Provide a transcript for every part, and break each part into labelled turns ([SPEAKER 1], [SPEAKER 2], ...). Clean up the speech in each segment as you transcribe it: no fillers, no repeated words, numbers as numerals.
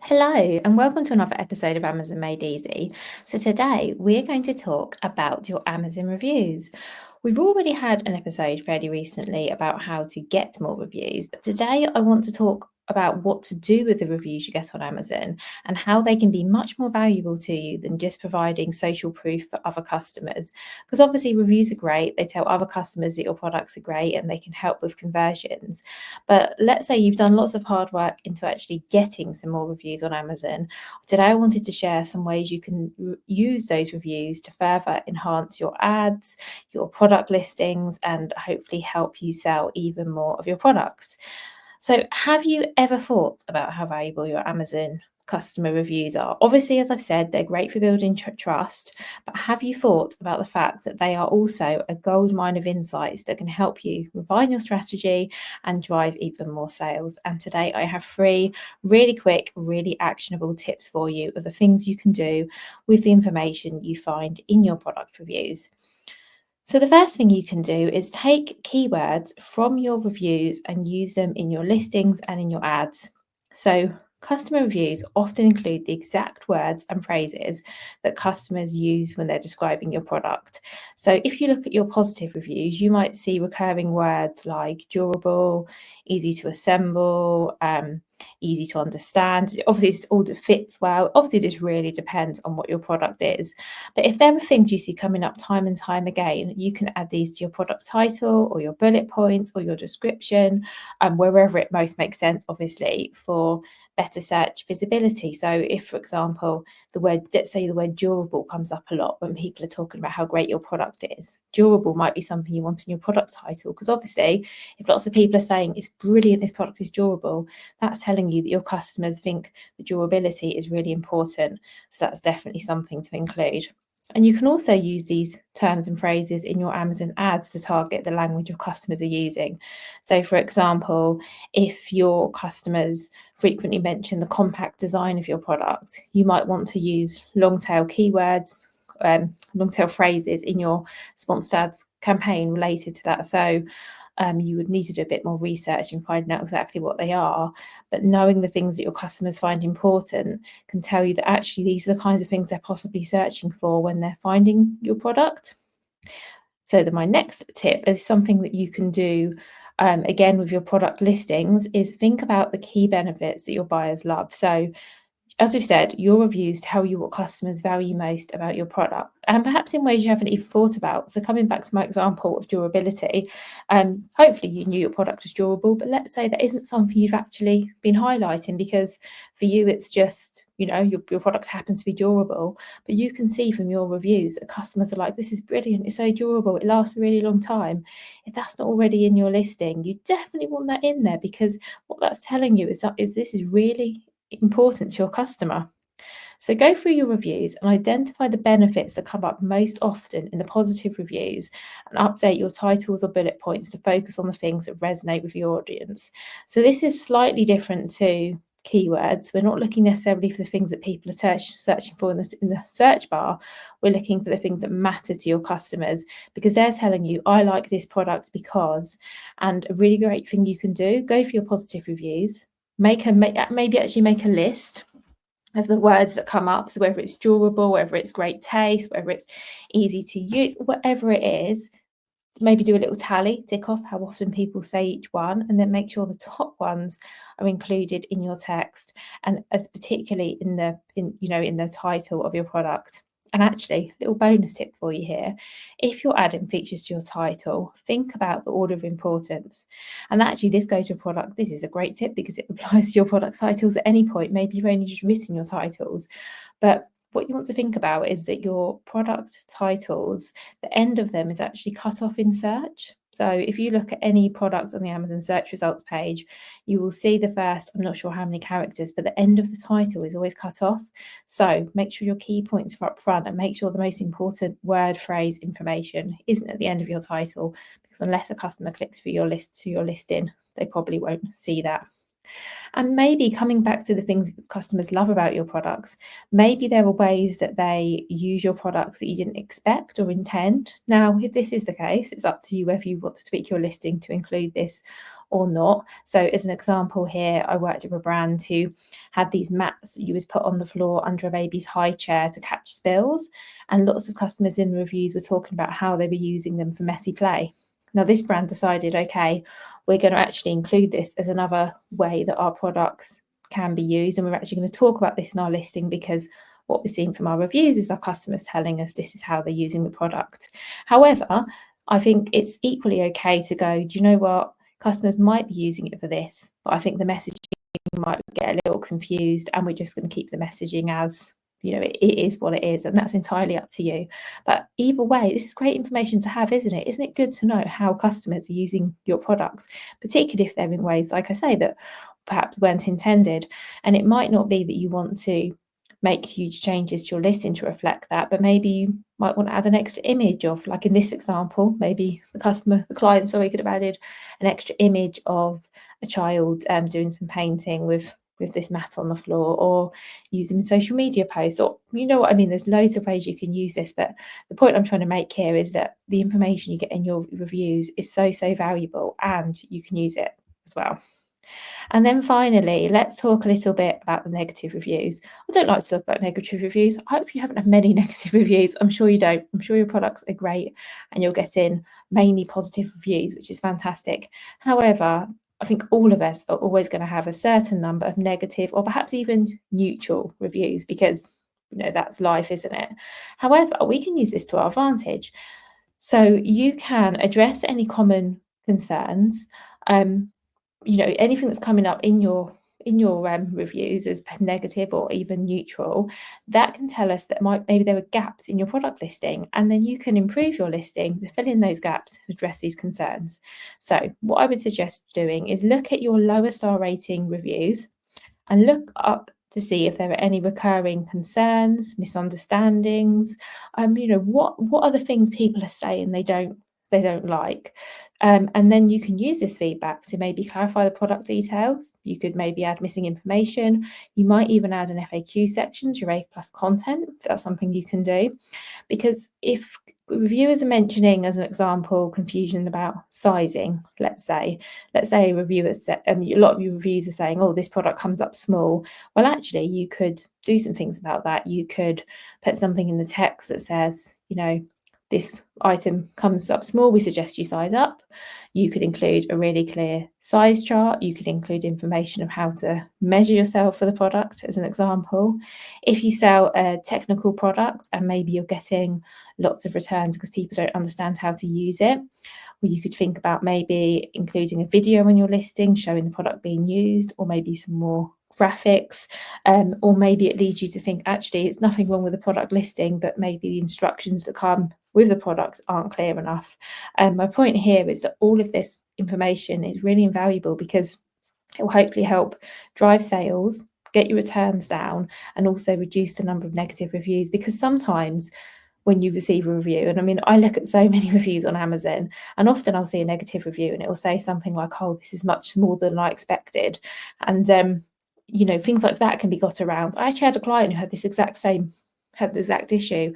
[SPEAKER 1] Hello, and welcome to another episode of Amazon Made Easy. So, today we're going to talk about your Amazon reviews. We've already had an episode fairly recently about how to get more reviews, but today I want to talk about what to do with the reviews you get on Amazon and how they can be much more valuable to you than just providing social proof for other customers. Because obviously, reviews are great, they tell other customers that your products are great and they can help with conversions. But let's say you've done lots of hard work into actually getting some more reviews on Amazon. Today, I wanted to share some ways you can use those reviews to further enhance your ads, your product listings, and hopefully help you sell even more of your products. So, have you ever thought about how valuable your Amazon customer reviews are? Obviously, as I've said, they're great for building trust, but have you thought about the fact that they are also a goldmine of insights that can help you refine your strategy and drive even more sales? And today, I have three really quick, really actionable tips for you of the things you can do with the information you find in your product reviews. So, the first thing you can do is take keywords from your reviews and use them in your listings and in your ads. So, customer reviews often include the exact words and phrases that customers use when they're describing your product. So, if you look at your positive reviews, you might see recurring words like durable, easy to assemble, easy to understand. Obviously, this all fits well. Obviously, this really depends on what your product is. But if there are things you see coming up time and time again, you can add these to your product title or your bullet points or your description, wherever it most makes sense, obviously, for better search visibility. So if, for example, let's say the word durable comes up a lot when people are talking about how great your product is. Durable might be something you want in your product title, because obviously, if lots of people are saying it's brilliant, this product is durable, that's telling you that your customers think the durability is really important. So that's definitely something to include. And you can also use these terms and phrases in your Amazon ads to target the language your customers are using. So, for example, if your customers frequently mention the compact design of your product, you might want to use long tail keywords, long tail phrases in your sponsored ads campaign related to that. So, you would need to do a bit more research and find out exactly what they are. But knowing the things that your customers find important can tell you that actually these are the kinds of things they're possibly searching for when they're finding your product. So my next tip is something that you can do again with your product listings is think about the key benefits that your buyers love. So as we've said, your reviews tell you what customers value most about your product, and perhaps in ways you haven't even thought about. So, coming back to my example of durability, hopefully you knew your product was durable, but let's say that isn't something you've actually been highlighting because for you it's just, your product happens to be durable. But you can see from your reviews that customers are like, this is brilliant, it's so durable, it lasts a really long time. If that's not already in your listing, you definitely want that in there, because what that's telling you is this is really important to your customer. So go through your reviews and identify the benefits that come up most often in the positive reviews and update your titles or bullet points to focus on the things that resonate with your audience. So this is slightly different to keywords. We're not looking necessarily for the things that people are searching for in the search bar. We're looking for the things that matter to your customers, because they're telling you, I like this product because. And a really great thing you can do, go for your positive reviews, maybe actually make a list of the words that come up. So whether it's durable, whether it's great taste, whether it's easy to use, whatever it is, maybe do a little tally, tick off how often people say each one, and then make sure the top ones are included in your text, and as particularly in the title of your product. And actually, little bonus tip for you here: if you're adding features to your title, think about the order of importance. And actually, this goes to your product. This is a great tip because it applies to your product titles at any point. Maybe you've only just written your titles, but what you want to think about is that your product titles, the end of them is actually cut off in search. So if you look at any product on the Amazon search results page, you will see the first, I'm not sure how many characters, but the end of the title is always cut off. So make sure your key points are up front and make sure the most important word, phrase, information isn't at the end of your title, because unless a customer clicks through your list to your listing, they probably won't see that. And maybe coming back to the things customers love about your products, maybe there are ways that they use your products that you didn't expect or intend. Now, if this is the case, it's up to you whether you want to tweak your listing to include this or not. So as an example here, I worked with a brand who had these mats you would put on the floor under a baby's high chair to catch spills. And lots of customers in reviews were talking about how they were using them for messy play. Now, this brand decided, okay, we're going to actually include this as another way that our products can be used. And we're actually going to talk about this in our listing because what we're seeing from our reviews is our customers telling us this is how they're using the product. However, I think it's equally okay to go, do you know what? Customers might be using it for this, but I think the messaging might get a little confused, and we're just going to keep the messaging as, it is what it is, and that's entirely up to you. But either way, this is great information to have, isn't it? Isn't it good to know how customers are using your products, particularly if they're in ways, like I say, that perhaps weren't intended? And it might not be that you want to make huge changes to your listing to reflect that, but maybe you might want to add an extra image of, like in this example, maybe the client, could have added an extra image of a child doing some painting with this mat on the floor, or using social media posts, or you know what I mean. There's loads of ways you can use this, but the point I'm trying to make here is that the information you get in your reviews is so valuable, and you can use it as well. And then finally, let's talk a little bit about the negative reviews. I don't like to talk about negative reviews. I hope you haven't had many negative reviews. I'm sure you don't. I'm sure your products are great and you're getting mainly positive reviews, which is fantastic. However, I think all of us are always going to have a certain number of negative or perhaps even neutral reviews because, that's life, isn't it? However, we can use this to our advantage. So you can address any common concerns. Anything that's coming up in your reviews as negative or even neutral, that can tell us that maybe there are gaps in your product listing, and then you can improve your listing to fill in those gaps to address these concerns. So what I would suggest doing is look at your lower star rating reviews and look up to see if there are any recurring concerns, misunderstandings. What are the things people are saying they don't like, and then you can use this feedback to maybe clarify the product details. You could maybe add missing information. You might even add an FAQ section to your A+ content. That's something you can do, because if reviewers are mentioning, as an example, confusion about sizing, let's say reviewers said, a lot of your reviews are saying, oh, this product comes up small. Well, actually, you could do some things about that. You could put something in the text that says, this item comes up small, we suggest you size up. You could include a really clear size chart. You could include information of how to measure yourself for the product, as an example. If you sell a technical product and maybe you're getting lots of returns because people don't understand how to use it, well, you could think about maybe including a video on your listing showing the product being used, or maybe some more graphics, or maybe it leads you to think, actually, it's nothing wrong with the product listing, but maybe the instructions that come with the product aren't clear enough. My point here is that all of this information is really invaluable because it will hopefully help drive sales, get your returns down, and also reduce the number of negative reviews. Because sometimes when you receive a review, and I mean, I look at so many reviews on Amazon, and often I'll see a negative review and it will say something like, oh, this is much smaller than I expected. And things like that can be got around. I actually had a client who had the exact issue.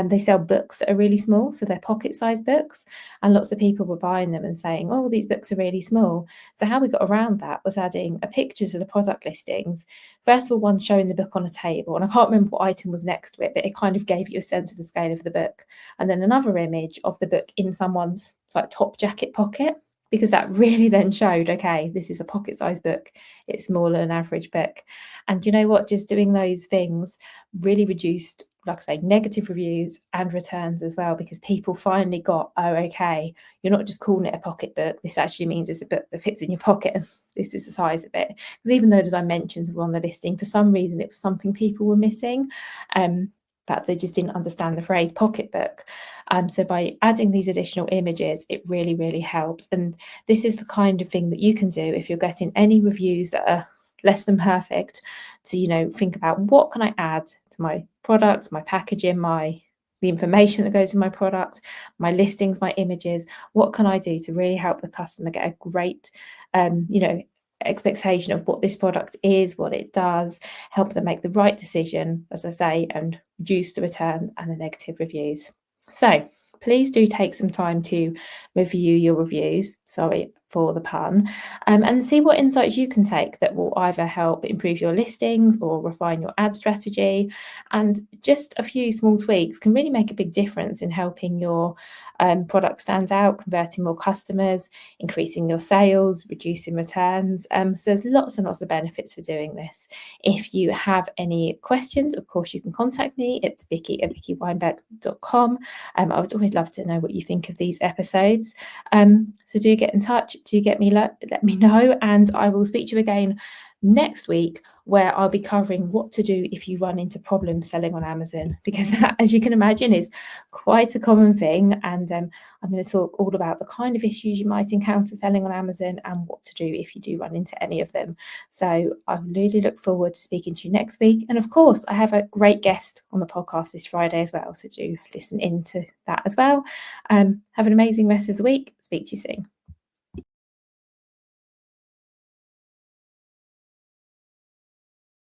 [SPEAKER 1] They sell books that are really small, so they're pocket-sized books, and lots of people were buying them and saying, oh, these books are really small. So how we got around that was adding a picture to the product listings. First of all, one showing the book on a table, and I can't remember what item was next to it, but it kind of gave you a sense of the scale of the book. And then another image of the book in someone's top jacket pocket, because that really then showed, okay, this is a pocket-sized book. It's smaller than an average book. And you know what? Just doing those things really reduced, like I say, negative reviews and returns as well, because people finally got, oh, okay, you're not just calling it a pocket book. This actually means it's a book that fits in your pocket, and this is the size of it. Because even though the dimensions were on the listing, for some reason it was something people were missing. But they just didn't understand the phrase pocketbook. So by adding these additional images, it really, really helped. And this is the kind of thing that you can do if you're getting any reviews that are less than perfect, to think about, what can I add to my product, my packaging, the information that goes in my product, my listings, my images. What can I do to really help the customer get a great expectation of what this product is, what it does, help them make the right decision, as I say, and reduce the returns and the negative reviews. So please do take some time to review your reviews, sorry for the pun, and see what insights you can take that will either help improve your listings or refine your ad strategy. And just a few small tweaks can really make a big difference in helping your product stand out, converting more customers, increasing your sales, reducing returns. So there's lots and lots of benefits for doing this. If you have any questions, of course, you can contact me. It's vicky@vickyweinberg.com. I would always love to know what you think of these episodes. So do get in touch, let me know, and I will speak to you again next week, where I'll be covering what to do if you run into problems selling on Amazon, because that, as you can imagine, is quite a common thing. And I'm going to talk all about the kind of issues you might encounter selling on Amazon and what to do if you do run into any of them. So I really look forward to speaking to you next week. And of course, I have a great guest on the podcast this Friday as well, so do listen into that as well. Have an amazing rest of the week. Speak to you soon.